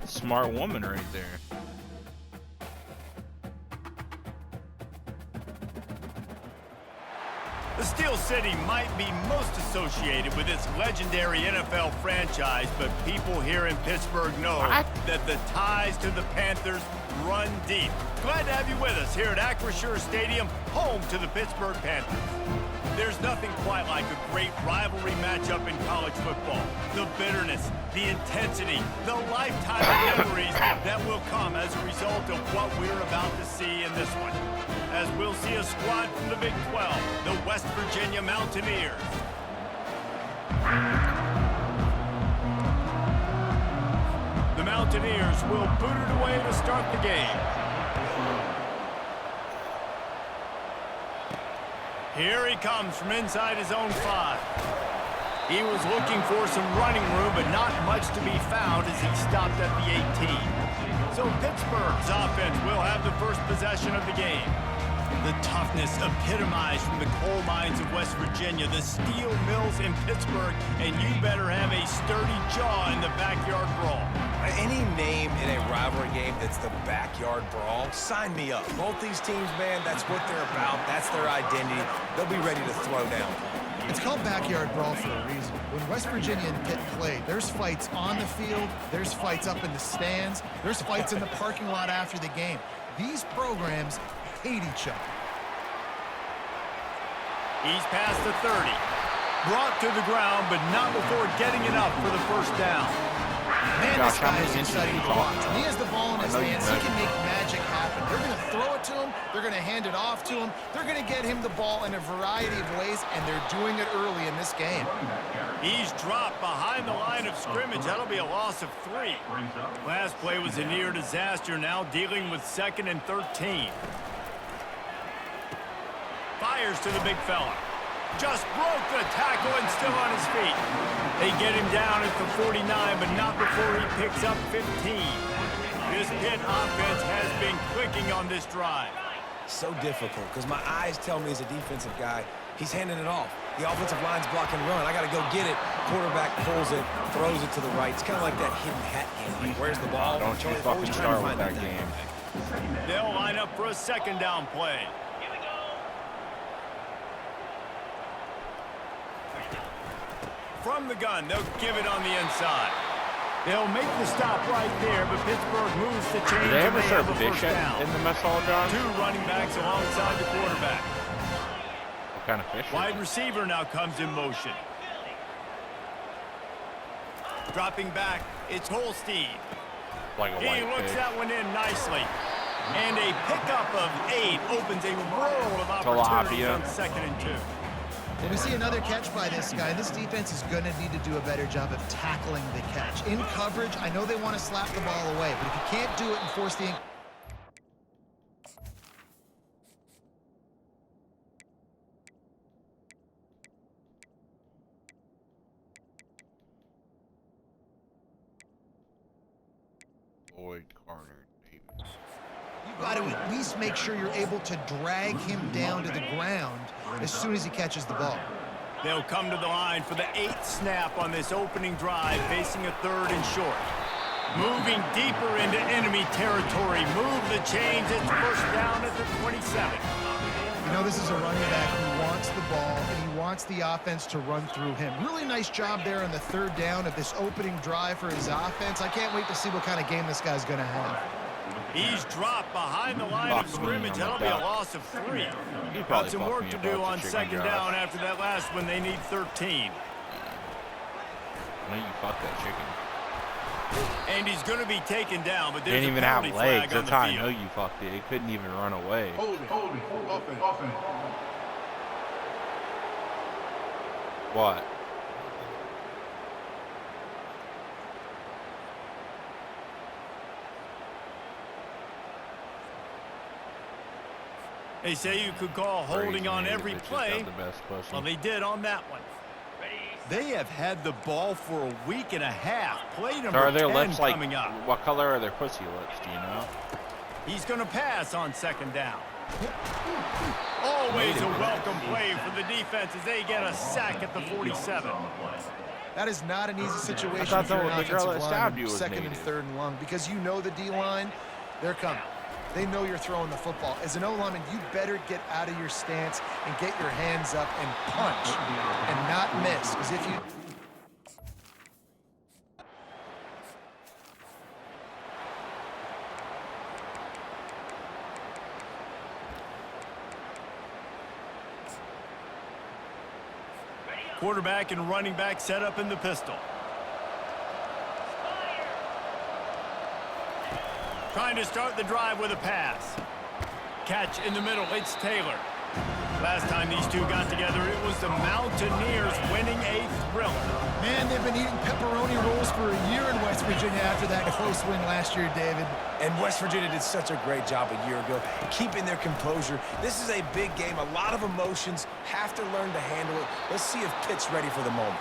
Smart woman right there. The Steel City might be most associated with its legendary NFL franchise, but people here in Pittsburgh know that the ties to the Panthers run deep. Glad to have you with us here at Acrisure Stadium, home to the Pittsburgh Panthers. There's nothing quite like a great rivalry matchup in college football. The bitterness, the intensity, the lifetime of memories that will come as a result of what we're about to see in this one. As we'll see a squad from the Big 12, the West Virginia Mountaineers. The Mountaineers will boot it away to start the game. Here he comes from inside his own 5. He was looking for some running room, but not much to be found as he stopped at the 18. So Pittsburgh's offense will have the first possession of the game. The toughness epitomized from the coal mines of West Virginia, the steel mills in Pittsburgh, and you better have a sturdy jaw in the backyard brawl. Any name in a rivalry game that's the backyard brawl, sign me up. Both these teams, man, that's what they're about. That's their identity. They'll be ready to throw down. It's called backyard brawl for a reason. When West Virginia and Pitt played, there's fights on the field, there's fights up in the stands, there's fights in the parking lot after the game. These programs hate each other. He's past the 30. Brought to the ground, but not before getting it up for the first down. Man, this guy is exciting to watch. When he has the ball in his hands, he can make magic happen. They're going to throw it to him. They're going to hand it off to him. They're going to get him the ball in a variety of ways, and they're doing it early in this game. He's dropped behind the line of scrimmage. That'll be a loss of 3. Last play was a near disaster, now dealing with 2nd and 13. Fires to the big fella. Just broke the tackle and still on his feet. They get him down at the 49, but not before he picks up 15. This Pitt offense has been clicking on this drive. So difficult, because my eyes tell me as a defensive guy, he's handing it off. The offensive line's blocking run. I got to go get it. Quarterback pulls it, throws it to the right. It's kind of like that hidden hat game. Where's the ball? Don't you fucking start with that game. They'll line up for a 2nd down play. From the gun, they'll give it on the inside. They'll make the stop right there, but Pittsburgh moves the chains. Did they ever and serve have a fish first down. in the mess hall, John? 2 running backs alongside the quarterback. What kind of fish? Wide receiver now comes in motion. Dropping back, it's Holstein. Like a He white looks fish. that one in nicely. And a pickup of 8 opens a world of opportunities Tilapia. on 2nd and 2. When we see another catch by this guy, this defense is going to need to do a better job of tackling the catch. In coverage, I know they want to slap the ball away, but if you can't do it and force the... Boyd Carter Davis. You've got to at least make sure you're able to drag him down to the ground as soon as he catches the ball. They'll come to the line for the 8th snap on this opening drive, facing a 3rd and short. Moving deeper into enemy territory. Move the chains. It's first down at the 27. You know, this is a running back who wants the ball, and he wants the offense to run through him. Really nice job there on the 3rd down of this opening drive for his offense. I can't wait to see what kind of game this guy's going to have. He's dropped behind the line of scrimmage. That'll be a loss of 3. Got some work to do on 2nd down after that last one. They need 13. I know you fucked that chicken. And he's going to be taken down, but there's Didn't even a have penalty legs. flag on That's the how I field. know you fucked it. It couldn't even run away. Hold it. Offense. What? They say you could call holding on every play. Well, they did on that one. They have had the ball for a week and a half. Play number So are their 10 lips like, coming up. what color are their pussy lips, do you know? He's going to pass on 2nd down. Always a welcome play for the defense as they get a sack at the 47. That is not an easy situation. I thought if you're an the girl that offensive stabbed lineman, you was second and native. third and long, because you know the D-line, they're coming. They know you're throwing the football. As an O-lineman, you better get out of your stance and get your hands up and punch and not miss. Because if you... Quarterback and running back set up in the pistol. Trying to start the drive with a pass. Catch in the middle, it's Taylor. Last time these two got together, it was the Mountaineers winning a thriller. Man, they've been eating pepperoni rolls for a year in West Virginia after that close win last year, David. And West Virginia did such a great job a year ago, keeping their composure. This is a big game, a lot of emotions, have to learn to handle it. Let's see if Pitt's ready for the moment.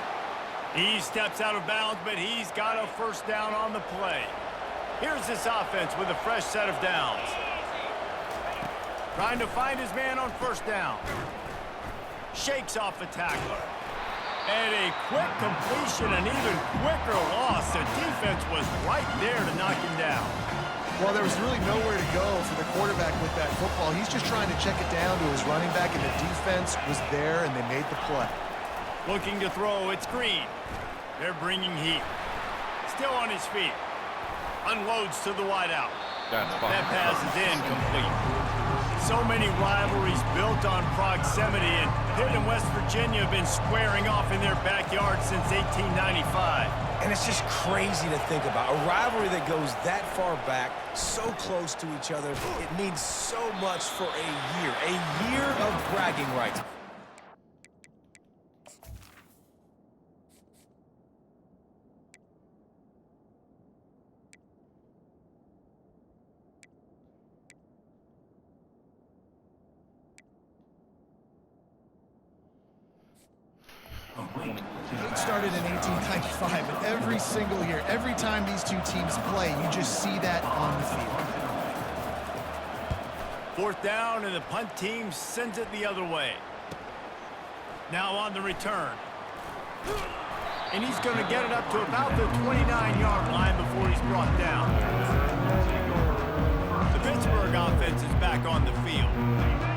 He steps out of bounds, but he's got a first down on the play. Here's this offense with a fresh set of downs. Trying to find his man on first down. Shakes off the tackler. And a quick completion, an even quicker loss. The defense was right there to knock him down. Well, there was really nowhere to go for the quarterback with that football. He's just trying to check it down to his running back, and the defense was there, and they made the play. Looking to throw, it's Green. They're bringing heat. Still on his feet. Unloads to the wideout. That pass is incomplete. So many rivalries built on proximity, and Pitt and West Virginia have been squaring off in their backyard since 1895. And it's just crazy to think about. A rivalry that goes that far back, so close to each other. It means so much for a year of bragging rights. It started in 1895, and every single year, every time these two teams play, you just see that on the field. Fourth down, and the punt team sends it the other way. Now on the return. And he's going to get it up to about the 29-yard line before he's brought down. The Pittsburgh offense is back on the field.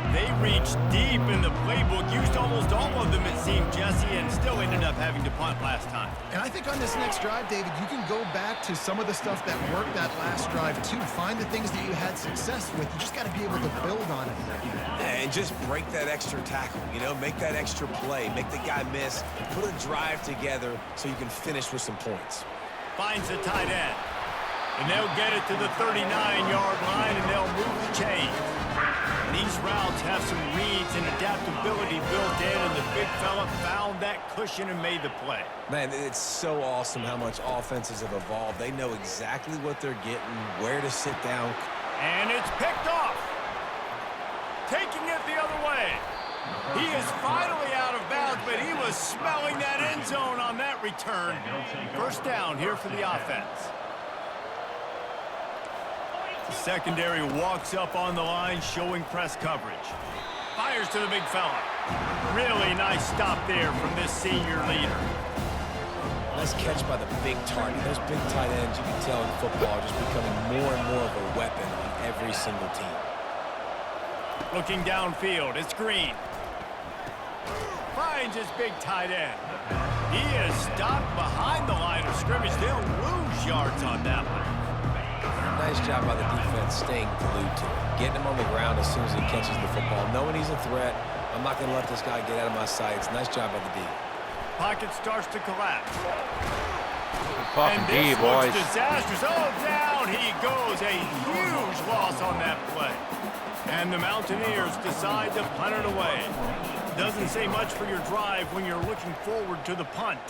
They reached deep in the playbook, used almost all of them, it seemed, Jesse, and still ended up having to punt last time. And I think on this next drive, David, you can go back to some of the stuff that worked that last drive, too. Find the things that you had success with. You just got to be able to build on it. And just break that extra tackle, you know, make that extra play, make the guy miss, put a drive together so you can finish with some points. Finds the tight end. And they'll get it to the 39-yard line, and they'll move the chain. These routes have some reads and adaptability built in, and the big fella found that cushion and made the play. Man, it's so awesome how much offenses have evolved. They know exactly what they're getting, where to sit down. And it's picked off. Taking it the other way. He is finally out of bounds, but he was smelling that end zone on that return. First down here for the offense. The secondary walks up on the line, showing press coverage. Fires to the big fella. Really nice stop there from this senior leader. Nice catch by the big target. Those big tight ends, you can tell in football, are just becoming more and more of a weapon on every single team. Looking downfield, it's Green. Finds his big tight end. He is stopped behind the line of scrimmage. They'll lose yards on that one. Nice job by the defense staying glued to him. Getting him on the ground as soon as he catches the football. Knowing he's a threat, I'm not going to let this guy get out of my sights. Nice job by the D. Pocket starts to collapse. Fucking and this D, boys. looks disastrous. Oh, down he goes. A huge loss on that play. And the Mountaineers decide to punt it away. Doesn't say much for your drive when you're looking forward to the punt.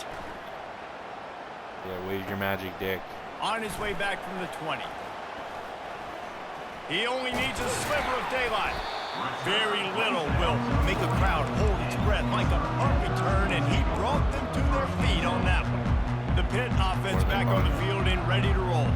Yeah, wave your magic dick. On his way back from the 20. He only needs a sliver of daylight. Very little will make a crowd hold its breath like a punt return, and he brought them to their feet on that one. The Pitt offense back on the field and ready to roll.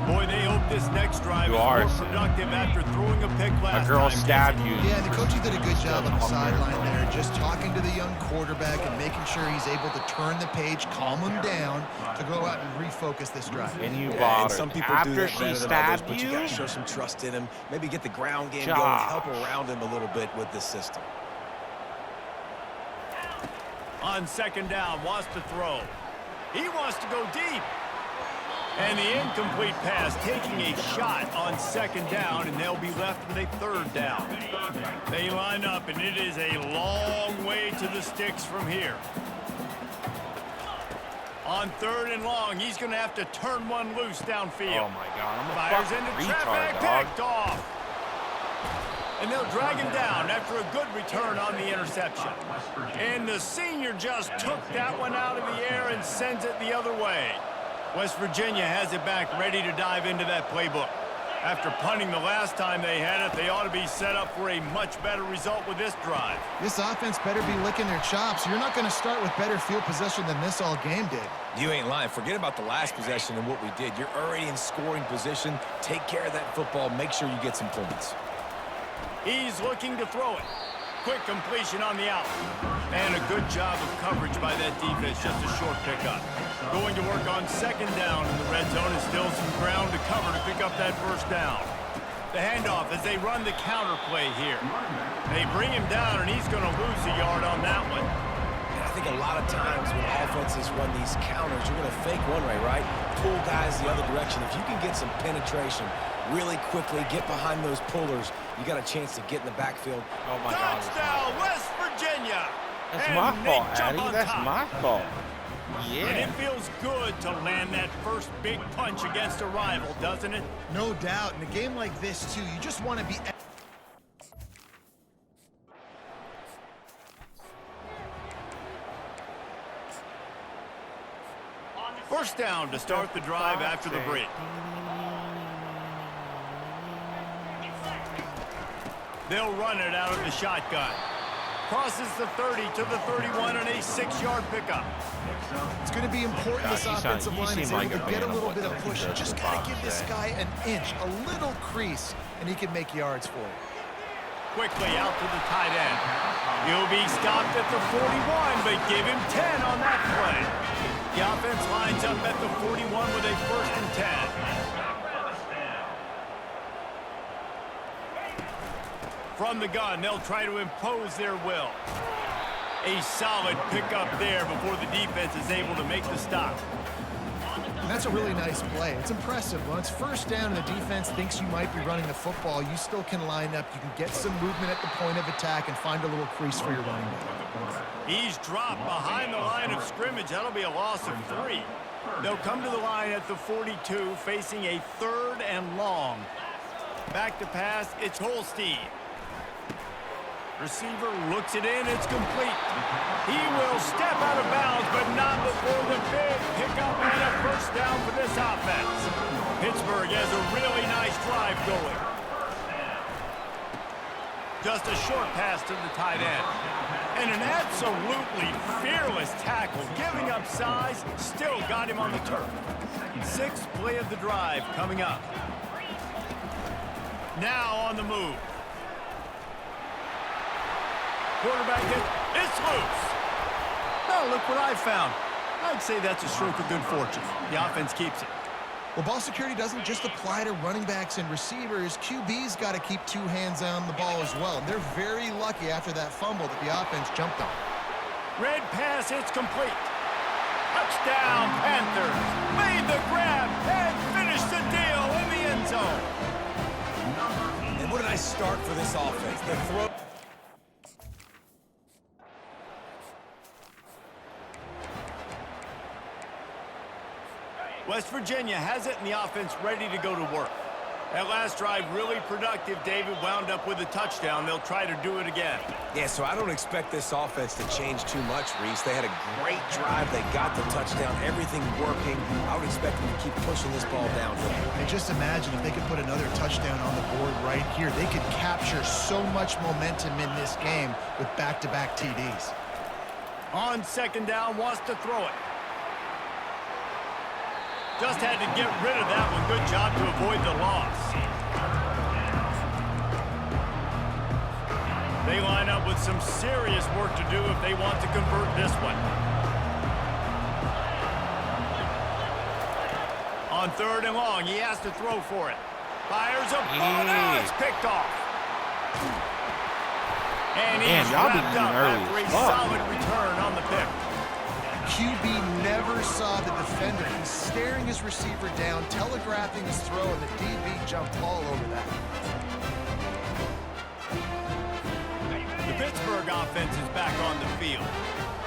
Boy, they hope this this next drive You is are, more son. productive after throwing a pick last A girl time. stabbed you. Yeah, the coaches did a good job on the sideline there, just talking to the young quarterback and making sure he's able to turn the page, calm him down to go out and refocus this drive. And you Yeah, bought and her. some people After do that she better than others, stabbed but you you? got to show some trust in him. Maybe get the ground game going, Josh. help around him a little bit with this system. On second down, wants to throw. He wants to go deep. And the incomplete pass taking a shot on second down, and they'll be left with a third down. They line up, and it is a long way to the sticks from here. On third and long, he's going to have to turn one loose downfield. Oh my God, I'm a Fires fucking into retard, traffic, dog. picked off. And they'll drag him down after a good return on the interception. And the senior just took that one out of the air and sends it the other way. West Virginia has it back, ready to dive into that playbook. After punting the last time they had it, they ought to be set up for a much better result with this drive. This offense better be licking their chops. You're not going to start with better field possession than this all game did. You ain't lying. Forget about the last possession and what we did. You're already in scoring position. Take care of that football. Make sure you get some points. He's looking to throw it. Quick completion on the out. And a good job of coverage by that defense, just a short pickup. Going to work on second down in the red zone, and still some ground to cover to pick up that first down. The handoff as they run the counter play here. They bring him down, and he's going to lose a yard on that one. And I think a lot of times when offenses run these counters, you're going to fake one way, right? Pull guys the other direction. If you can get some penetration really quickly, get behind those pullers, you got a chance to get in the backfield. Oh my God. Touchdown, West Virginia! That's And my they fault, jump Addy. on That's top. my fault. And Yeah. it feels good to land that first big punch against a rival, doesn't it? No doubt. In a game like this, too, you just want to be... First down to start the drive after the break. They'll run it out of the shotgun. Crosses the 30 to the 31 on a 6-yard pickup. It's going to be important this offensive line is able to get a little bit of push. You just got to give this guy an inch, a little crease, and he can make yards for you. Quickly out to the tight end. He'll be stopped at the 41, but give him 10 on that play. The offense lines up at the 41 with a 1st and 10. From the gun, they'll try to impose their will. A solid pickup there before the defense is able to make the stop. And that's a really nice play. It's impressive. When it's first down and the defense thinks you might be running the football, you still can line up. You can get some movement at the point of attack and find a little crease for your running back. He's dropped behind the line of scrimmage. That'll be a loss of 3. They'll come to the line at the 42, facing a 3rd and long. Back to pass, it's Holstein. Receiver looks it in, it's complete. He will step out of bounds, but not before the big pickup and a first down for this offense. Pittsburgh has a really nice drive going. Just a short pass to the tight end. And an absolutely fearless tackle, giving up size, still got him on the turf. 6th play of the drive coming up. Now on the move. Quarterback it's loose. Oh, look what I found. I'd say that's a stroke of good fortune. The offense keeps it. Well, ball security doesn't just apply to running backs and receivers. QB's got to keep 2 hands on the ball as well. They're very lucky after that fumble that the offense jumped on. Red pass, it's complete. Touchdown, Panthers. Made the grab and finished the deal in the end zone. And what a nice start for this offense. The throw. West Virginia has it, and the offense ready to go to work. That last drive really productive. David wound up with a touchdown. They'll try to do it again. Yeah, so I don't expect this offense to change too much, Reese. They had a great drive. They got the touchdown. Everything working. I would expect them to keep pushing this ball downhill. And just imagine if they could put another touchdown on the board right here. They could capture so much momentum in this game with back-to-back TDs. On second down, wants to throw it. Just had to get rid of that one. Good job to avoid the loss. They line up with some serious work to do if they want to convert this one. On 3rd and long, he has to throw for it. Fires a ball. Now it's picked off. And he's wrapped up after a solid return on the pick. QB never saw the defender. He's staring his receiver down, telegraphing his throw, and the DB jumped all over that. The Pittsburgh offense is back on the field.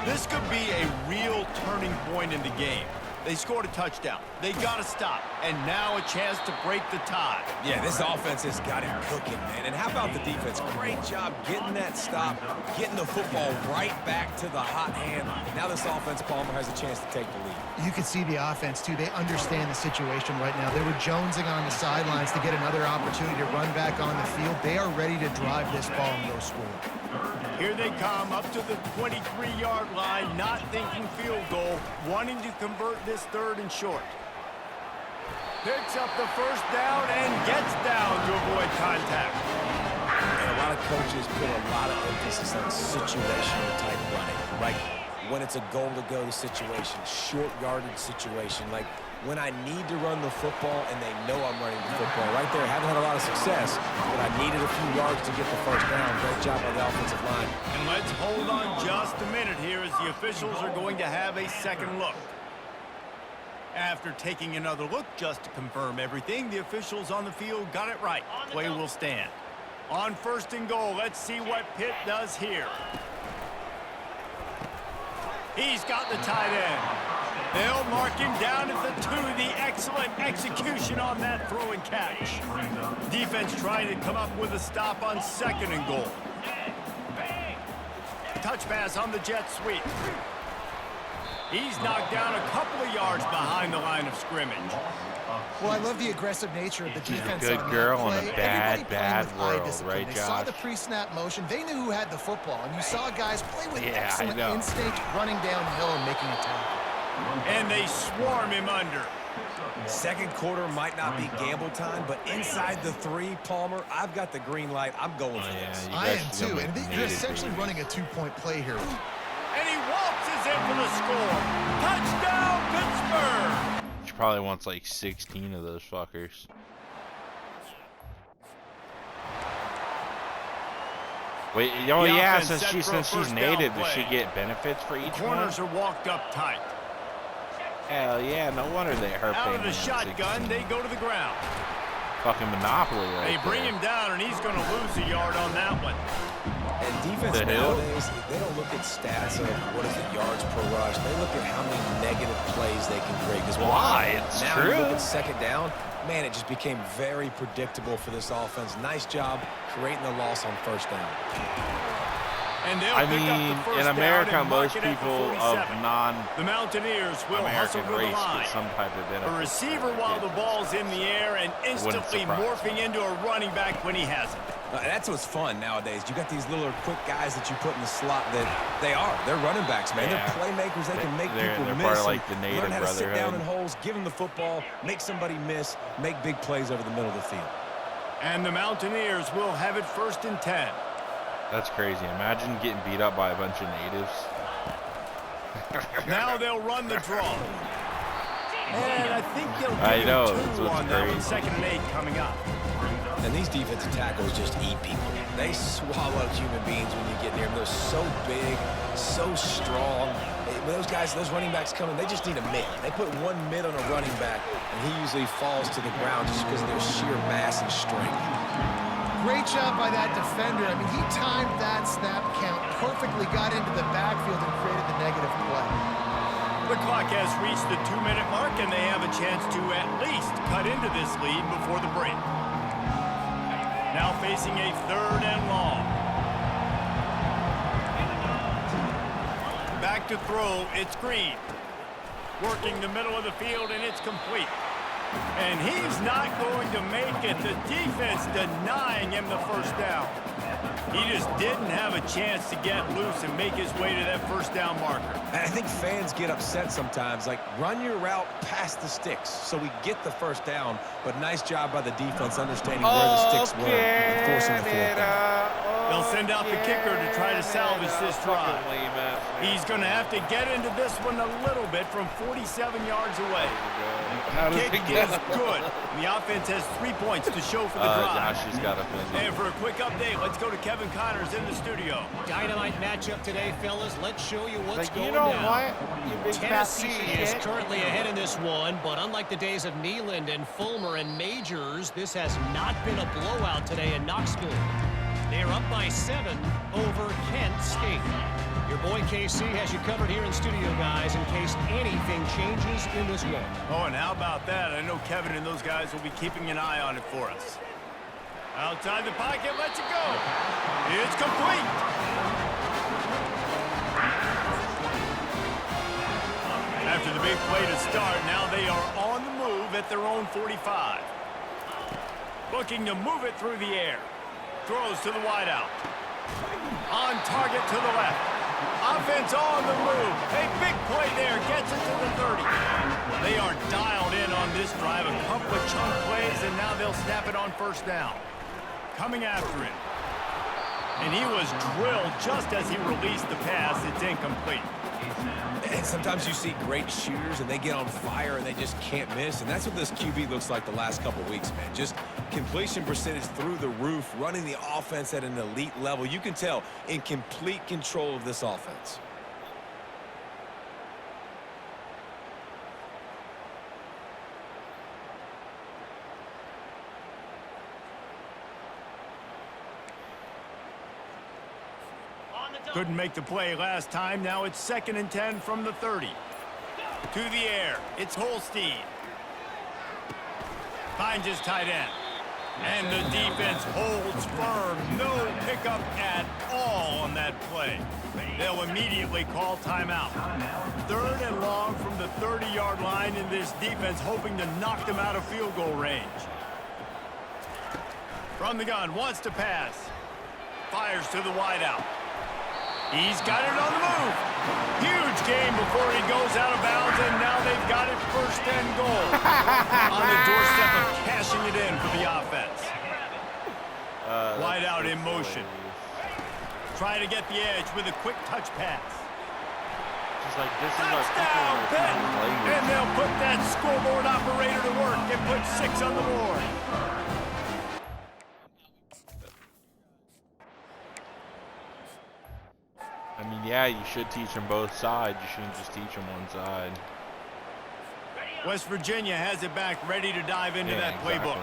This could be a real turning point in the game. They scored a touchdown. They got to stop. And now a chance to break the tie. Yeah, this offense has got it cooking, man. And how about the defense? Great job getting that stop, getting the football right back to the hot hand. Now this offense, Palmer, has a chance to take the lead. You can see the offense, too. They understand the situation right now. They were jonesing on the sidelines to get another opportunity to run back on the field. They are ready to drive this ball and go score. Here they come up to the 23-yard line, not thinking field goal, wanting to convert this 3rd and short. Picks up the 1st down and gets down to avoid contact. And a lot of coaches put a lot of emphasis on situational type running. Like when it's a goal-to-go situation, short yardage situation, like when I need to run the football and they know I'm running the football. Right there, haven't had a lot of success, but I needed a few yards to get the 1st down. Great job by the offensive line. And let's hold on just a minute here as the officials are going to have a second look. After taking another look just to confirm everything, the officials on the field got it right. Play will stand. On 1st and goal, let's see what Pitt does here. He's got the tight end. They'll mark him down at the 2. The excellent execution on that throw and catch. Defense trying to come up with a stop on 2nd and goal. Touch pass on the jet sweep. He's knocked down a couple of yards behind the line of scrimmage. Well, I love the aggressive nature of the defense. Good on girl that in a play. bad world, right, They Josh? saw the pre-snap motion. They knew who had the football, and you saw guys play with excellent I know. instinct, running downhill and making a tackle. And they swarm him under. 2nd quarter might not be gamble time, but inside the 3, Palmer, I've got the green light. I'm going for this. I am too, and you're essentially running a 2-point play here. And he waltzes in for the score. Touchdown, Pittsburgh! She probably wants like 16 of those fuckers. Wait, oh yeah, since she's native, does she get benefits for each one? Corners are walked up tight. Hell yeah, no wonder they hurt. Out of the shotgun, they go to the ground. Fucking monopoly right They bring there. him down, and he's going to lose a yard on that one. And defense nowadays, they don't look at stats of what is the yards per rush. They look at how many negative plays they can create. Why? It's now true. You look at 2nd down, man, it just became very predictable for this offense. Nice job creating the loss on 1st down. And I mean, in America, most people of the Mountaineers will hustle non-American to the race line. get some type of benefit. A receiver while the ball's in the air and instantly morphing into a running back when he has it. That's what's fun nowadays. You got these little quick guys that you put in the slot that they're running backs, man. Yeah. They're playmakers. They can make people they're miss. part of like the native learn how to sit down in brotherhood. holes, give them the football, make somebody miss, make big plays over the middle of the field. And the Mountaineers will have it 1st and 10. That's crazy. Imagine getting beat up by a bunch of natives. Now they'll run the draw. And I think they'll I give know, him that's 2 what's on that one. crazy. 2nd and 8 coming up. And these defensive tackles just eat people. They swallow human beings when you get near them. They're so big, so strong. When those guys, those running backs come in, they just need a mid. They put one mid on a running back, and he usually falls to the ground just because of their sheer mass and strength. Great job by that defender. I mean, he timed that snap count perfectly, got into the backfield and created the negative play. The clock has reached the 2-minute mark, and they have a chance to at least cut into this lead before the break. Now facing a 3rd and long. Back to throw, it's Green. Working the middle of the field, and it's complete. And he's not going to make it. The defense denying him the first down. He just didn't have a chance to get loose and make his way to that first down marker. And I think fans get upset sometimes, like run your route past the sticks so we get the first down, but nice job by the defense understanding where the sticks were and forcing the fourth down. They'll send out the kicker to try to salvage this drive. He's going to have to get into this one a little bit from 47 yards away. The kick is good. The offense has 3 points to show for the drive. And for a quick update, let's go to Kevin Connors in the studio. Dynamite matchup today, fellas. Let's show you what's going down. What? Tennessee is currently ahead in this one, but unlike the days of Neyland and Fulmer and Majors, this has not been a blowout today in Knoxville. They are up by 7 over Kent State. Your boy KC has you covered here in studio, guys, in case anything changes in this one. Oh, and how about that? I know Kevin and those guys will be keeping an eye on it for us. Outside the pocket, lets it go. It's complete. After the big play to start, now they are on the move at their own 45. Looking to move it through the air. Throws to the wideout. On target to the left. Offense on the move. A big play there. Gets it to the 30. They are dialed in on this drive. A couple of chunk plays, and now they'll snap it on first down. Coming after it. And he was drilled just as he released the pass. It's incomplete. And sometimes you see great shooters, and they get on fire, and they just can't miss. And that's what this QB looks like the last couple weeks, man. Just completion percentage through the roof, running the offense at an elite level. You can tell in complete control of this offense. Couldn't make the play last time. Now it's 2nd and 10 from the 30. To the air. It's Holstein. Finds his tight end. And the defense holds firm. No pickup at all on that play. They'll immediately call timeout. 3rd and long from the 30-yard line, in this defense hoping to knock them out of field goal range. From the gun, wants to pass. Fires to the wideout. He's got it on the move. Huge game before he goes out of bounds, and now they've got it 1st and goal. On the doorstep of cashing it in for the offense. Wide out in motion. Trying to get the edge with a quick touch pass. Touchdown, Pitt! And they'll put that scoreboard operator to work and put 6 on the board. I mean, yeah, you should teach them both sides. You shouldn't just teach them one side. West Virginia has it back, ready to dive into that playbook.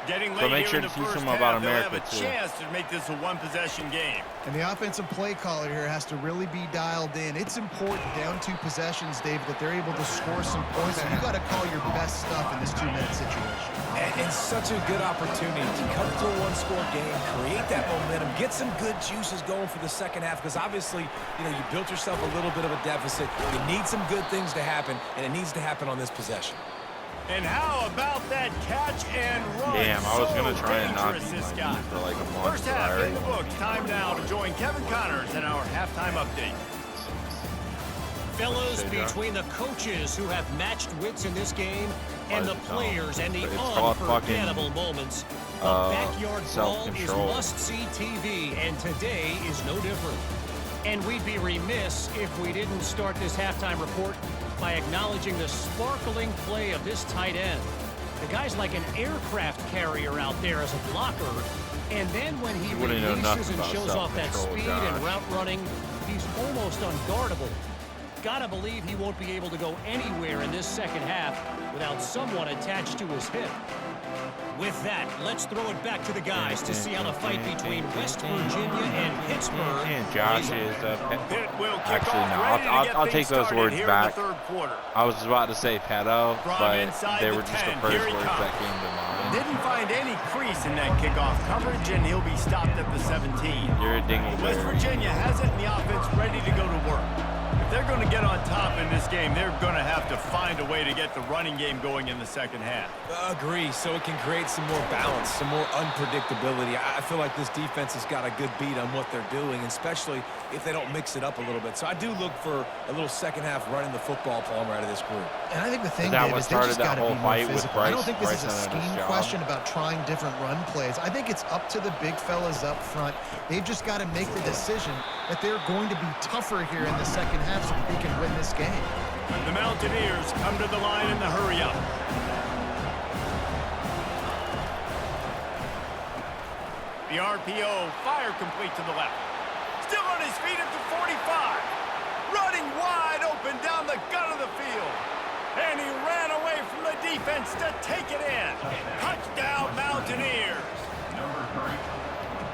Getting late So make here sure in to the teach first them half, about they'll America, have a too. chance to make this a one-possession game. And the offensive play caller here has to really be dialed in. It's important down 2 possessions, Dave, that they're able to score some points. And you got to call your best stuff in this 2-minute situation. And such a good opportunity to cut to a 1-score game, create that momentum, get some good juices going for the second half, because obviously, you know, you built yourself a little bit of a deficit. You need some good things to happen, and it needs to happen on this possession. And how about that catch and run? Damn, I was going to try and not Dangerous, beat this my guy. knee for like a month. First half in the books. Time now to join Kevin Connors in our halftime update. Fellas, between the coaches who have matched wits in this game and the players and the unforgettable moments, the backyard brawl is must-see TV, and today is no different. And we'd be remiss if we didn't start this halftime report by acknowledging the sparkling play of this tight end. The guy's like an aircraft carrier out there as a blocker, and then when he releases and shows off that speed and route running, he's almost unguardable. Gotta believe he won't be able to go anywhere in this second half without someone attached to his hip. With that, let's throw it back to the guys to see how the fight between West Virginia and Pittsburgh. And Josh is Pitt will kick actually off, no. I'll take those words back. I was about to say pedo, From but inside they the were just 10, the first here he words that comes. came to mind. Didn't find any crease in that kickoff coverage, and he'll be stopped at the 17. You're a dingleberry. West Virginia has it, and the offense ready to go to work. If they're going to get on top in this game, they're going to have to find a way to get the running game going in the second half. Agree, so it can create some more balance, some more unpredictability. I feel like this defense has got a good beat on what they're doing, especially if they don't mix it up a little bit. So I do look for a little second half running the football palm right of this group. And I think the thing, Dave, is they just got to be more physical. I don't think this is a scheme question about trying different run plays. I think it's up to the big fellas up front. They've just got to make the decision that they're going to be tougher here in the second half so that they can win this game. The Mountaineers come to the line in the hurry-up. The RPO, fire complete to the left. Still on his feet at the 45. Running wide open down the gut of the field. And he ran away from the defense to take it in. Touchdown, Mountaineers.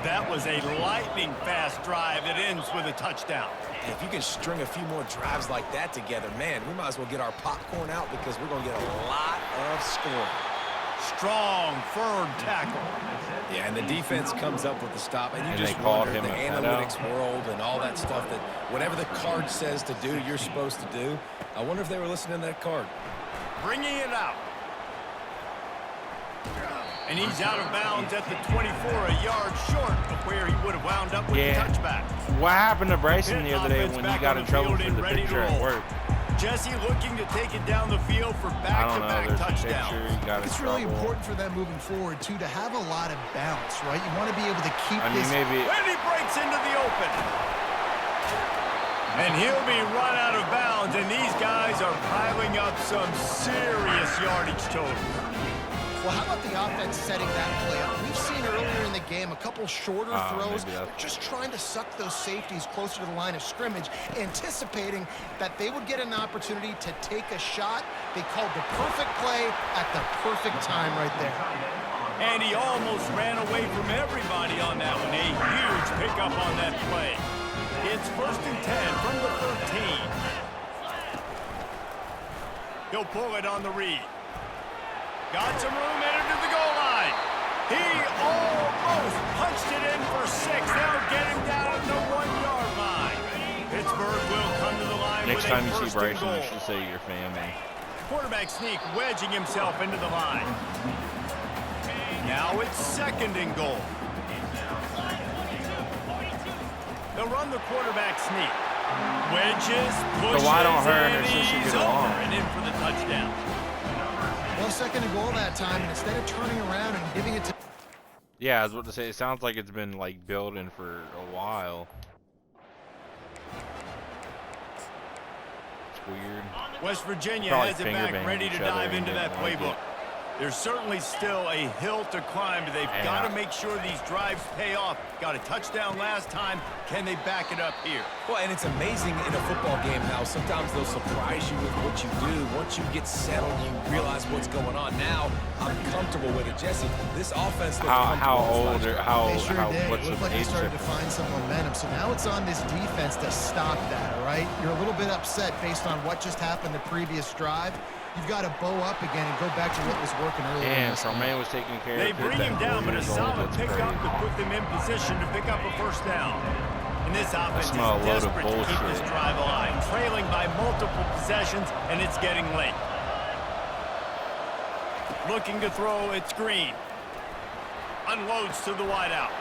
That was a lightning-fast drive that ends with a touchdown. If you can string a few more drives like that together, man, we might as well get our popcorn out because we're going to get a lot of scoring. Strong, firm tackle. Yeah, and the defense comes up with the stop, and you just wonder the analytics world and all that stuff that whatever the card says to do, you're supposed to do. I wonder if they were listening to that card. Bringing it out. And he's out of bounds at the 24, a yard short of where he would have wound up with the touchback. What happened to Bryson the other day when he got in trouble for the picture at work? Jesse looking to take it down the field for back-to-back touchdowns. It's really important for them moving forward, too, to have a lot of bounce, right? You want to be able to keep this. And he breaks into the open. And he'll be run out of bounds, and these guys are piling up some serious yardage total. Well, how about the offense setting that play up? We've seen earlier in the game a couple shorter throws. They're just trying to suck those safeties closer to the line of scrimmage, anticipating that they would get an opportunity to take a shot. They called the perfect play at the perfect time right there. And he almost ran away from everybody on that one. A huge pickup on that play. It's 1st and 10 from the 13. He'll pull it on the read. Got some room, entered to the goal line. He almost punched it in for 6. They'll get him down at the 1-yard line. Pittsburgh will come to the line. Next time you see Bryson, you should say your family. Quarterback sneak, wedging himself into the line. Now it's 2nd and goal. They'll run the quarterback sneak. Wedges, pushes, so why don't her and her sister get along? And in for the touchdown. Well, 2nd and goal that time, and instead of turning around and giving it to... Yeah, I was about to say, it sounds like it's been, like, building for a while. It's weird. West Virginia has it back, ready to dive into that playbook. There's certainly still a hill to climb, but they've got to make sure these drives pay off. Got a touchdown last time. Can they back it up here? Well, and it's amazing in a football game how sometimes they'll surprise you with what you do. Once you get settled, you realize what's going on. Now, I'm comfortable with it. Jesse, this offense... How old or what's the like age started to find some momentum. So now it's on this defense to stop that, all right? You're a little bit upset based on what just happened the previous drive. You've got to bow up again and go back to what was working earlier. And Charmaine was taking care of it. They bring him down, but a solid pickup to put them in position to pick up a 1st down. And this offense is desperate to keep this drive alive, trailing by multiple possessions, and it's getting late. Looking to throw, it's Green. Unloads to the wideout.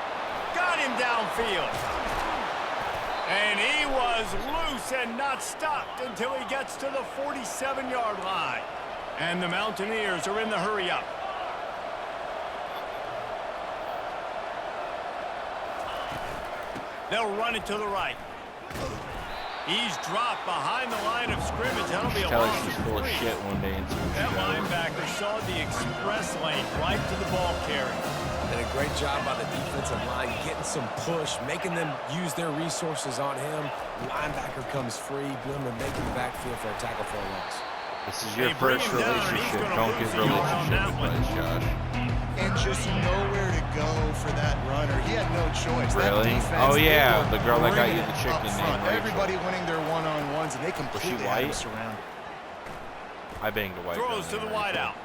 Got him downfield. And he was loose and not stopped until he gets to the 47-yard line. And the Mountaineers are in the hurry-up. They'll run it to the right. He's dropped behind the line of scrimmage. That'll be a loss of 3. Shit one day. That linebacker saw the express lane right to the ball carrier. And a great job by the defensive line, getting some push, making them use their resources on him. Linebacker comes free, boom, and making the backfield for a tackle for a loss. This is your first relationship. Don't get relationship advice, Josh. And just nowhere to go for that runner. He had no choice. Really? Oh, yeah, the girl that got you the chicken named Rachel. Everybody winning their one-on-ones, and they completely had him surrounded. I banged a white. Throws to the wideout.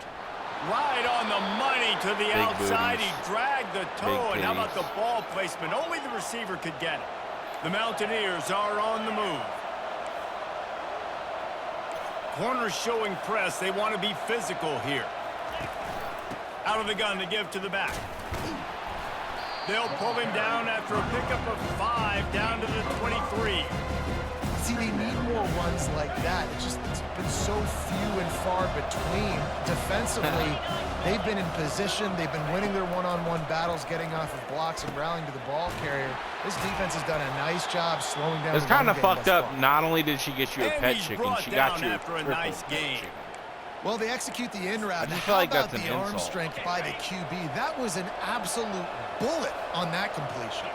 Right on the money to the outside. He dragged the toe, and how about the ball placement? Only the receiver could get it. The Mountaineers are on the move. Corners showing press. They want to be physical here. Out of the gun to give to the back. They'll pull him down after a pickup of 5 down to the 23. See, they need more runs like that. It's been so few and far between. Defensively, they've been in position. They've been winning their one-on-one battles, getting off of blocks and rallying to the ball carrier. This defense has done a nice job slowing down. It's kind of fucked up. Not only did she get you a pet chicken, she got you after a nice game. Well, they execute the in route. I just feel like that's an the arm insult. strength by the QB? That was an absolute bullet on that completion.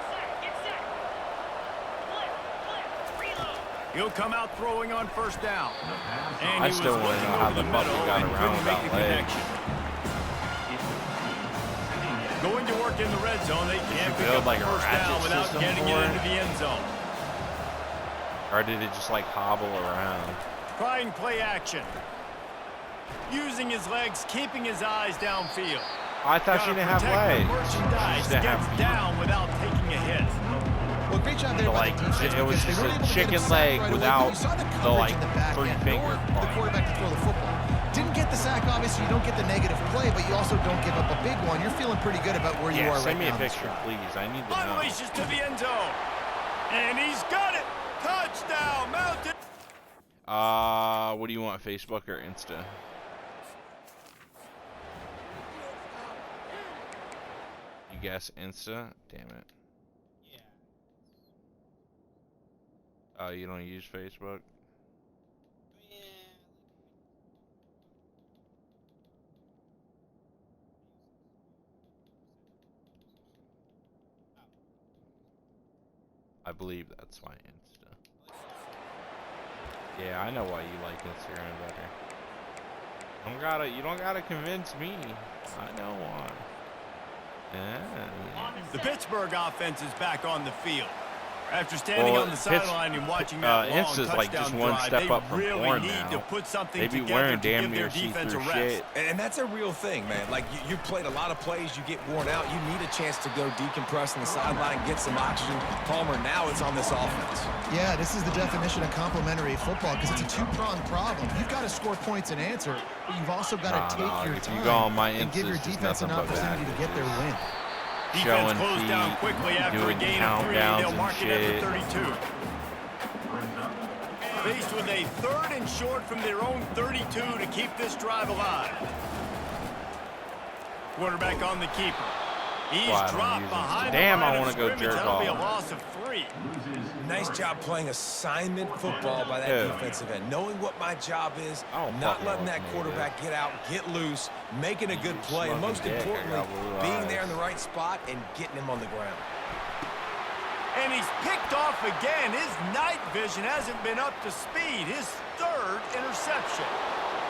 He'll come out throwing on first down. And I still want to know how the fuck he got around without legs. Going to work in the red zone, they can't pick up like a first down ratchet without system getting for it it? into the end zone. Or did it just like hobble around? Trying play action. Using his legs, keeping his eyes downfield. I thought she didn't have legs. Merchandise She didn't gets have down without taking a hit. Well, great job there by like the defense. it was because just they were a able to get chicken him sacked leg right away, without but you saw the the coverage like in the back 3 end. finger For the part. quarterback to throw the football. Didn't get the sack, obviously. You don't get the negative play, but you also don't give up a big one. You're feeling pretty good about where you are right Send me now. a picture, please. I need to know. Unleashes to the end zone. And he's got it. Touchdown, Mountain. What do you want, Facebook or Insta? You guess Insta? Damn it. Oh, you don't use Facebook? I believe that's my Insta. Yeah, I know why you like Instagram better. You don't gotta convince me. I know why. The Pittsburgh offense is back on the field. After standing on the sideline and watching that long Insta's touchdown like just one drive, step they up from really porn need now. to put something They be together wearing to damn give their near defense a see-through rest. shit. And that's a real thing, man. Like, you played a lot of plays, you get worn out, you need a chance to go decompress on the sideline, get some oxygen. Palmer, now it's on this offense. Yeah, this is the definition of complementary football because it's a two-pronged problem. You've got to score points and answer, but you've also got to take your if you time go on my and give your Insta, it's defense an nothing but opportunity to get their win. Defense Showing closed down feet, quickly after a doing gain of 3. countdowns They'll and mark it at shit. the 32. Faced with a 3rd and short from their own 32 to keep this drive alive. Quarterback on the keeper. He's dropped behind Damn, the line I of want to go scrimmage. jerk That'll be a off. loss of 3. Nice job playing assignment football by that defensive end. Knowing what my job is, not letting that quarterback get out, get loose, making a good play, and most importantly, being there in the right spot and getting him on the ground. And he's picked off again. His night vision hasn't been up to speed. His 3rd interception.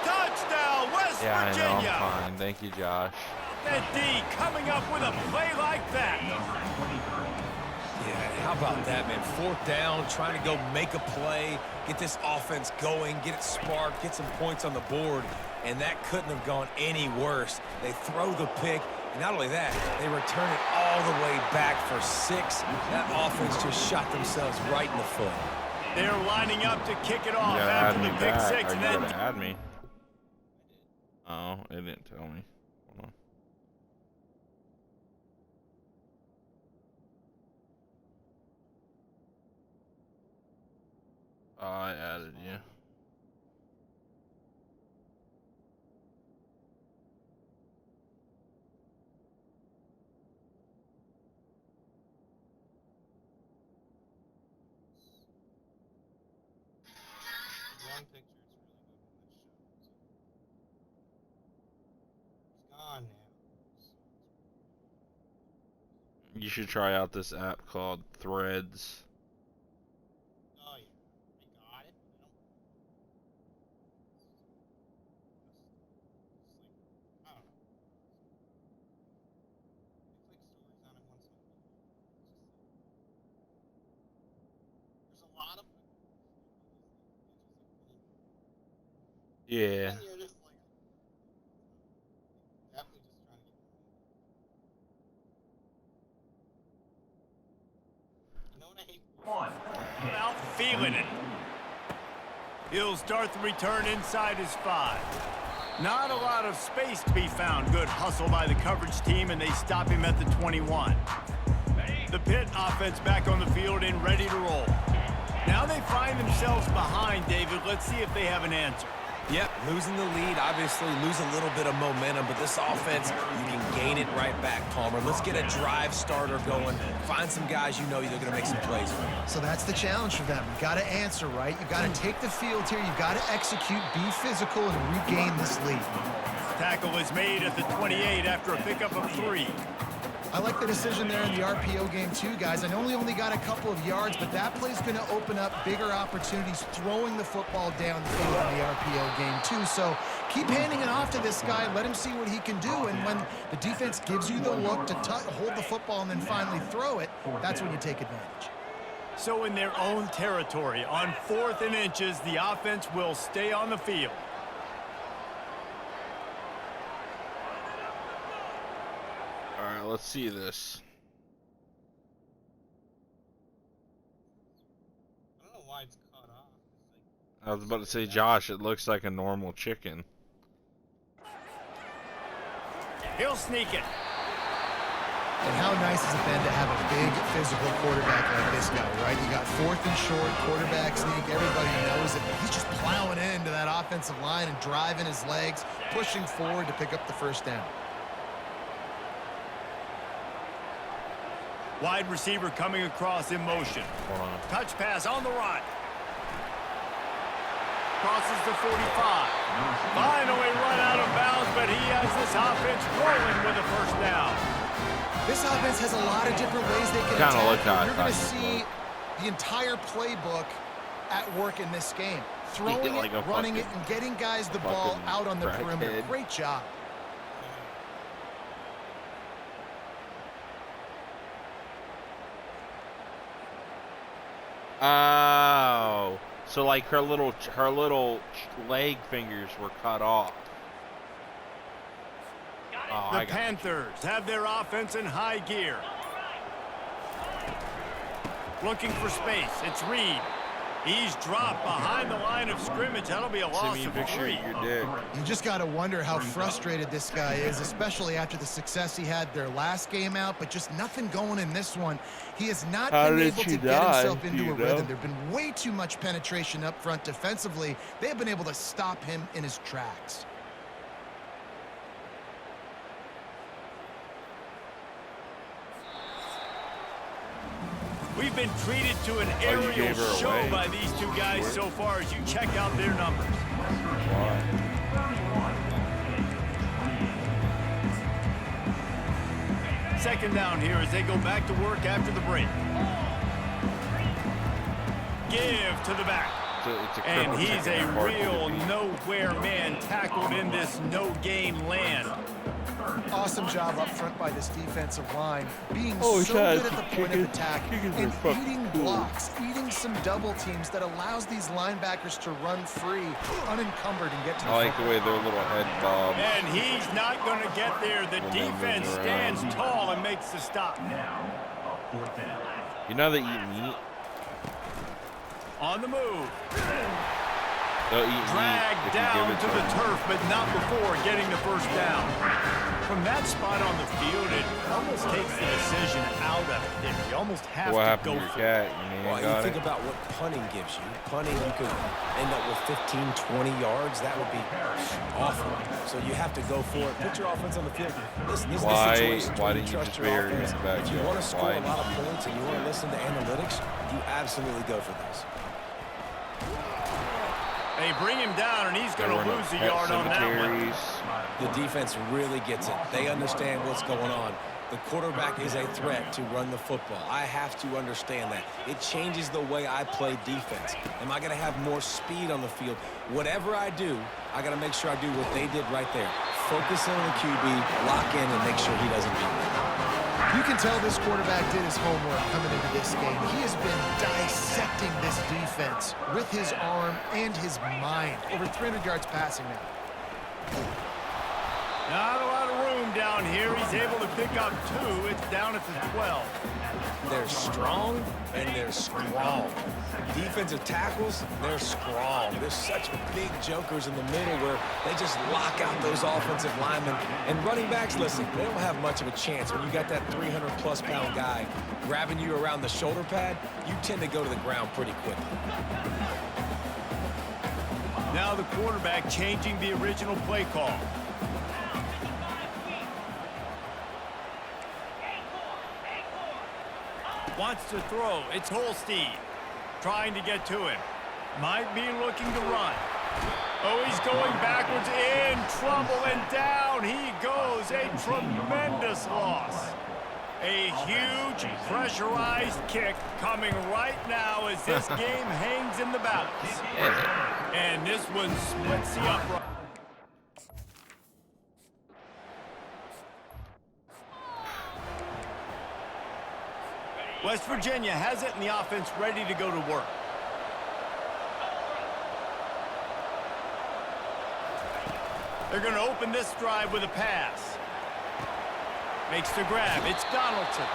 Touchdown, West Virginia. Yeah, I know, I'm fine. Thank you, Josh. That D coming up with a play like that. Yeah, how about that, man? 4th down, trying to go make a play, get this offense going, get it sparked, get some points on the board, and that couldn't have gone any worse. They throw the pick, and not only that, they return it all the way back for 6. That offense just shot themselves right in the foot. They're lining up to kick it off You gotta after add the me pick back. 6. Or And you then gotta add me. Oh, it didn't tell me. Hold on. Oh, I added you. One picture, it's really good when it shows. It's gone now. You should try out this app called Threads. Oh yeah, I got it. I don't know. They click stories on it once in a while. There's a lot of Yeah. and you're just like definitely just trying to get you know what I hate? out feeling it. He'll start the return inside his 5. Not a lot of space to be found. Good hustle by the coverage team, and they stop him at the 21. The Pitt offense back on the field and ready to roll. Now they find themselves behind, David. Let's see if they have an answer. Yep, losing the lead, obviously lose a little bit of momentum, but this offense, you can gain it right back, Palmer. Let's get a drive starter going. Find some guys you know they're going to make some plays for you. So that's the challenge for them. You got to answer, right? You got to take the field here. You got to execute, be physical, and regain this lead. Tackle is made at the 28 after a pickup of 3. I like the decision there in the RPO game too, guys. I know we only got a couple of yards, but that play's going to open up bigger opportunities throwing the football downfield in the RPO game too. So keep handing it off to this guy. Let him see what he can do. And when the defense gives you the look to hold the football and then finally throw it, that's when you take advantage. So in their own territory, on 4th and inches, the offense will stay on the field. All right, let's see this. I don't know why it's cut off. It's like, I was about to say, Josh, it looks like a normal chicken. He'll sneak it. And how nice has it been to have a big physical quarterback like this guy, right? You got 4th and short, quarterback sneak, everybody knows it, but he's just plowing into that offensive line and driving his legs, pushing forward to pick up the first down. Wide receiver coming across in motion. Hold on. Touch pass on the right. Crosses the 45. Finally run out of bounds, but he has this offense rolling with a first down. This offense has a lot of different ways they can Kinda look attack. how You're going to I see the entire playbook at work in this game. Throwing like it, a running it, fucking- and getting guys the ball fucking out on the crackhead. perimeter. Great job. Oh, so like her little leg fingers were cut off. Oh, The Panthers have their offense in high gear. Looking for space. It's Reed. He's dropped behind the line of scrimmage. That'll be a loss Send me of a picture 3. of your dick. You just got to wonder how frustrated this guy is, especially after the success he had their last game out, but just nothing going in this one. He has not How been did able she to get die? himself Do into you a know? rhythm. There's been way too much penetration up front defensively. They have been able to stop him in his tracks. We've been treated to an you aerial gave her show away. by these two guys so far as you check out their numbers. Why? Second down here as they go back to work after the break. Give to the back. It's a And crippled he's chicken a apart real from the beef. nowhere man tackled in this no-gain land. Awesome job up front by this defensive line, being Oh, so yeah, good at the point of attack chickens are and fucking eating cool. blocks, eating some double teams that allows these linebackers to run free, unencumbered, and get to the I like the football. way their little head bobs. And he's not going to get there. The When they move defense around. stands tall and makes the stop. You know they eat meat? On the move. They'll eat meat Dragged if you down give it to the them. turf, but not before getting the first down. From that spot on the field, it almost takes the decision out of it. You almost have What to happened go to your for it. cat? You Well, ain't you got think it? about what punting gives you. Punting, you could end up with 15, 20 yards. That would be awful. So you have to go for it. Put your offense on the field. Listen, this is Why- a situation why where didn't you trust just your bury offense. him back If you there? want to score Why a lot of didn't you points and you want to listen to analytics, you absolutely go for this. They bring him down, and he's They going were to in lose a pet yard on that one. cemeteries. The defense really gets it. They understand what's going on. The quarterback is a threat to run the football. I have to understand that. It changes the way I play defense. Am I going to have more speed on the field? Whatever I do, I got to make sure I do what they did right there. Focus in on the QB, lock in, and make sure he doesn't beat me. You can tell this quarterback did his homework coming into this game. He has been dissecting this defense with his arm and his mind. Over 300 yards passing now. Not a lot of room down down here. He's able to pick up 2. It's down at the 12. They're strong and they're strong. Defensive tackles, they're strong. There's such big jokers in the middle where they just lock out those offensive linemen. And running backs, listen, they don't have much of a chance. When you got that 300-plus pound guy grabbing you around the shoulder pad, you tend to go to the ground pretty quickly. Now the quarterback changing the original play call. Wants to throw. It's Holstein trying to get to him. Might be looking to run. Oh, he's going backwards, in trouble, and down he goes. A tremendous loss. A huge pressurized kick coming right now as this game hangs in the balance. And this one splits the upright. West Virginia has it, and the offense ready to go to work. They're going to open this drive with a pass. Makes the grab. It's Donaldson.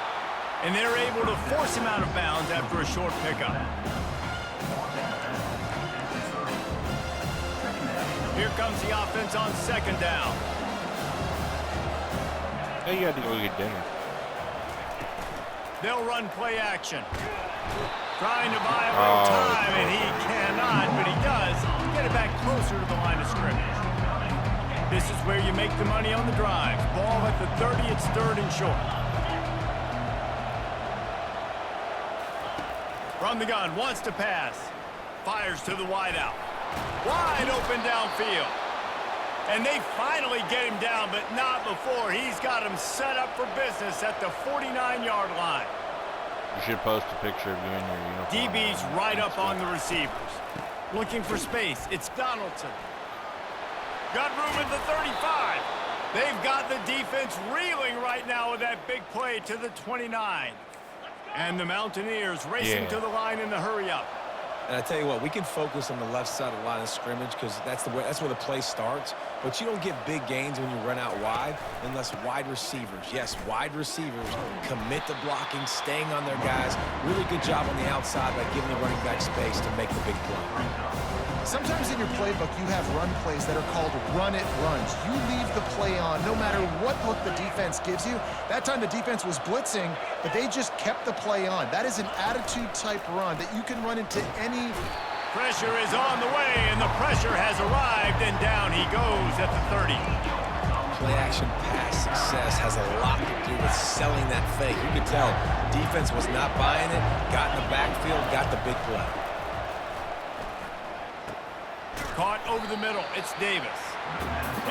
And they're able to force him out of bounds after a short pickup. Here comes the offense on 2nd down. Hey, you had to go get dinner. They'll run play action. Trying to buy a little time, and he cannot, but he does get it back closer to the line of scrimmage. This is where you make the money on the drive. Ball at the 30, it's 3rd and short. From the gun, wants to pass. Fires to the wideout. Wide open downfield. And they finally get him down, but not before. He's got him set up for business at the 49-yard line. You should post a picture of you in your uniform. DB's right up on the receivers. Looking for space. It's Donaldson. Got room at the 35. They've got the defense reeling right now with that big play to the 29. And the Mountaineers racing to the line in the hurry-up. And I tell you what, we can focus on the left side of the line of scrimmage because that's where the play starts. But you don't get big gains when you run out wide unless wide receivers, yes, wide receivers commit to blocking, staying on their guys. Really good job on the outside by giving the running back space to make the big play. Sometimes in your playbook, you have run plays that are called run-it runs. You leave the play on no matter what look the defense gives you. That time the defense was blitzing, but they just kept the play on. That is an attitude-type run that you can run into any... Pressure is on the way, and the pressure has arrived, and down he goes at the 30. Play-action pass success has a lot to do with selling that fake. You could tell defense was not buying it, got in the backfield, got the big play. Caught over the middle. It's Davis.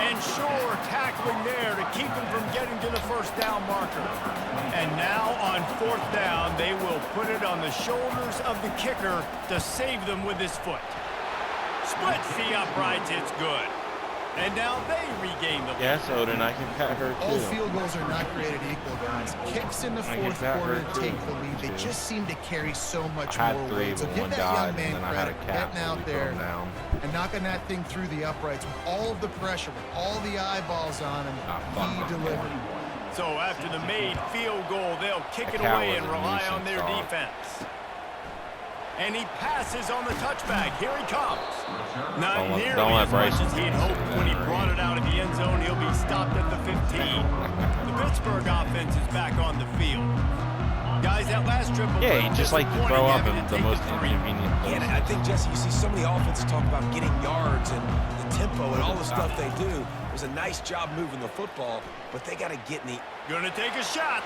And Shore tackling there to keep him from getting to the 1st down marker. And now on 4th down, they will put it on the shoulders of the kicker to save them with his foot. Splits the uprights. It's good. And now they regain the lead. Yeah, so then I can pat her too. All field goals are not created equal, guys. Kicks in the 4th quarter take the lead. They just seem to carry so much more weight. So give that young man credit getting out there and knocking that thing through the uprights with all of the pressure, with all the eyeballs on him. He delivered. So after the made field goal, they'll kick it away and rely on their defense. And he passes on the touchback. Here he comes. Not nearly as much as he'd hoped when he brought it out of the end zone. He'll be stopped at the 15. The Pittsburgh offense is back on the field. Guys, that last triple. Yeah, he just like to throw up in the most inconvenient place. Yeah, and I think, Jesse, you see so many offenses talk about getting yards and the tempo and all the stuff they do. It was a nice job moving the football, but they got to get in the... Gonna take a shot.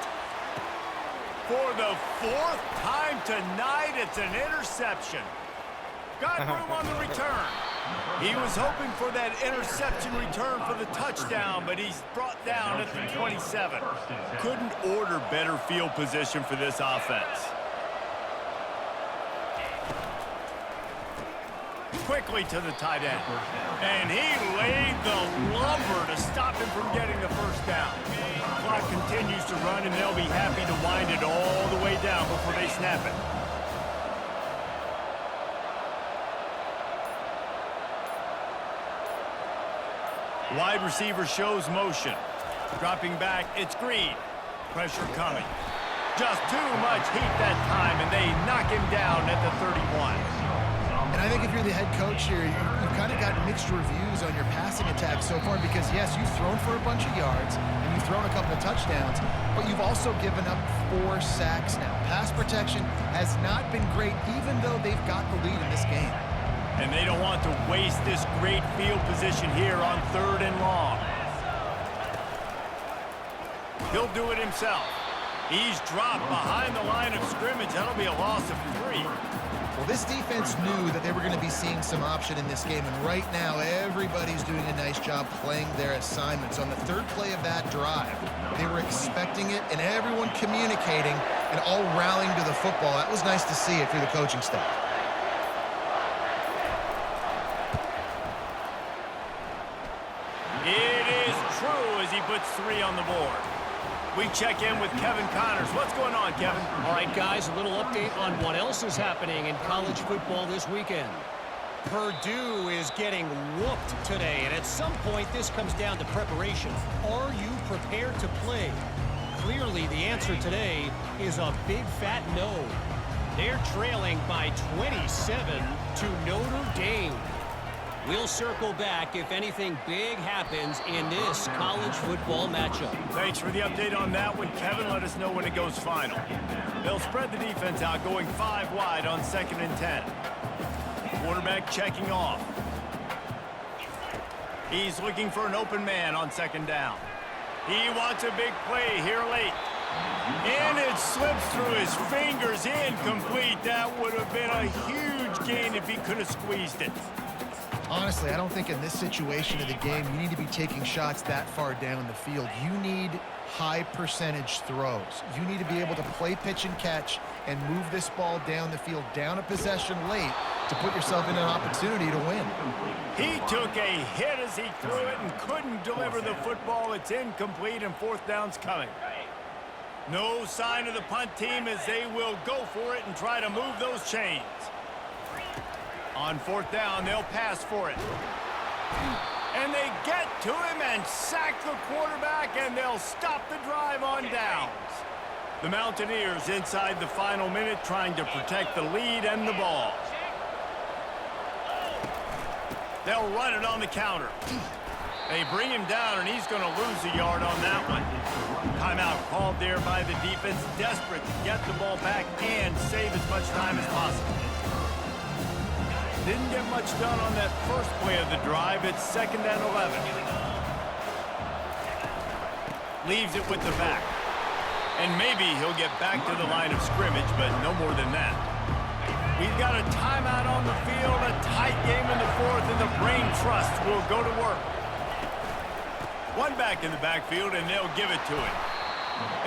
For the 4th time tonight, it's an interception. Got room on the return. He was hoping for that interception return for the touchdown, but he's brought down at the 27. Couldn't order better field position for this offense. Quickly to the tight end. And he laid the lumber to stop him from getting the 1st down. Clock continues to run, and they'll be happy to wind it all the way down before they snap it. Wide receiver shows motion. Dropping back, it's Green. Pressure coming. Just too much heat that time, and they knock him down at the 31. And I think if you're the head coach here, you've kind of got mixed reviews on your passing attack so far because, yes, you've thrown for a bunch of yards and you've thrown a couple of touchdowns, but you've also given up 4 sacks now. Pass protection has not been great, even though they've got the lead in this game. And they don't want to waste this great field position here on 3rd and long. He'll do it himself. He's dropped behind the line of scrimmage. That'll be a loss of 3. Well, this defense knew that they were going to be seeing some option in this game, and right now everybody's doing a nice job playing their assignments. On the 3rd play of that drive, they were expecting it, and everyone communicating and all rallying to the football. That was nice to see it through the coaching staff. It is true as he puts 3 on the board. We check in with Kevin Connors. What's going on, Kevin? All right, guys, a little update on what else is happening in college football this weekend. Purdue is getting whooped today, and at some point this comes down to preparation. Are you prepared to play? Clearly, the answer today is a big fat no. They're trailing by 27 to Notre Dame. We'll circle back if anything big happens in this college football matchup. Thanks for the update on that one, Kevin. Let us know when it goes final. They'll spread the defense out, going 5 wide on 2nd and 10. Quarterback checking off. He's looking for an open man on 2nd down. He wants a big play here late. And it slips through his fingers, incomplete. That would have been a huge gain if he could have squeezed it. Honestly, I don't think in this situation of the game you need to be taking shots that far down the field. You need high percentage throws. You need to be able to play pitch and catch and move this ball down the field, down a possession late to put yourself in an opportunity to win. He took a hit as he threw it and couldn't deliver the football. It's incomplete and 4th down's coming. No sign of the punt team as they will go for it and try to move those chains. On 4th down, they'll pass for it. And they get to him and sack the quarterback, and they'll stop the drive on downs. The Mountaineers inside the final minute trying to protect the lead and the ball. They'll run it on the counter. They bring him down, and he's going to lose a yard on that one. Timeout called there by the defense, desperate to get the ball back and save as much time as possible. Didn't get much done on that first play of the drive. It's 2nd and 11. Leaves it with the back. And maybe he'll get back to the line of scrimmage, but no more than that. We've got a timeout on the field, a tight game in the 4th, and the Brain Trust will go to work. One back in the backfield, and they'll give it to him.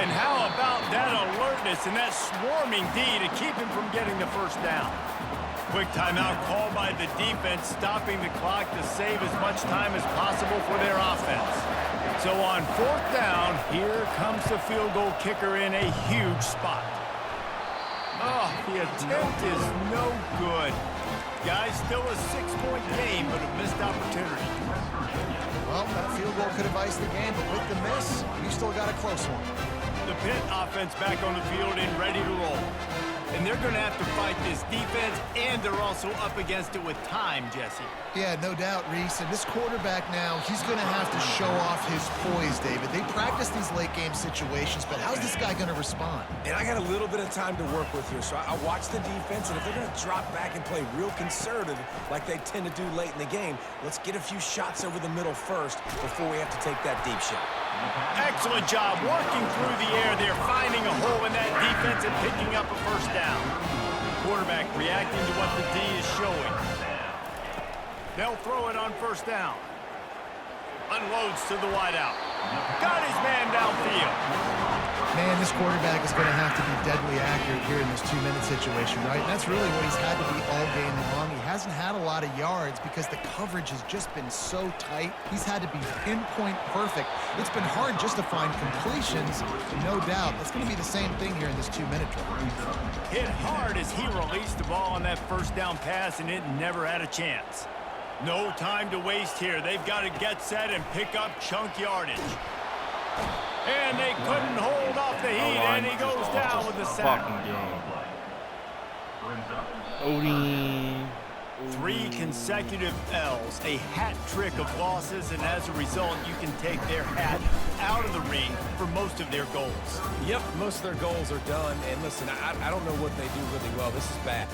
And how about that alertness and that swarming D to keep him from getting the 1st down? Quick timeout called by the defense, stopping the clock to save as much time as possible for their offense. So on 4th down, here comes the field goal kicker in a huge spot. Oh, the attempt is no good. Guys, still a 6-point game, but a missed opportunity. Well, that field goal could have iced the game, but with the miss, you still got a close one. The Pitt offense back on the field and ready to roll. And they're going to have to fight this defense, and they're also up against it with time, Jesse. Yeah, no doubt, Reese. And this quarterback now, he's going to have to show off his poise, David. They practice these late-game situations, but how's this guy going to respond? And I got a little bit of time to work with here, so I watch the defense, and if they're going to drop back and play real conservative like they tend to do late in the game, let's get a few shots over the middle first before we have to take that deep shot. Excellent job working through the air. They're finding a hole in that defense and picking up a 1st down. Quarterback reacting to what the D is showing. They'll throw it on 1st down. Unloads to the wideout. Got his man downfield. Man, this quarterback is going to have to be deadly accurate here in this 2-minute situation, right? And that's really what he's had to be all game long. He hasn't had a lot of yards because the coverage has just been so tight. He's had to be pinpoint perfect. It's been hard just to find completions, no doubt. That's going to be the same thing here in this 2-minute drive. Hit hard as he released the ball on that 1st down pass, and it never had a chance. No time to waste here. They've got to get set and pick up chunk yardage. And they couldn't hold off the heat, and he goes down with the sack. Odin. 3 consecutive L's, a hat trick of losses, and as a result, you can take their hat out of the ring for most of their goals. Yep, most of their goals are done. And listen, I don't know what they do really well. This is bad.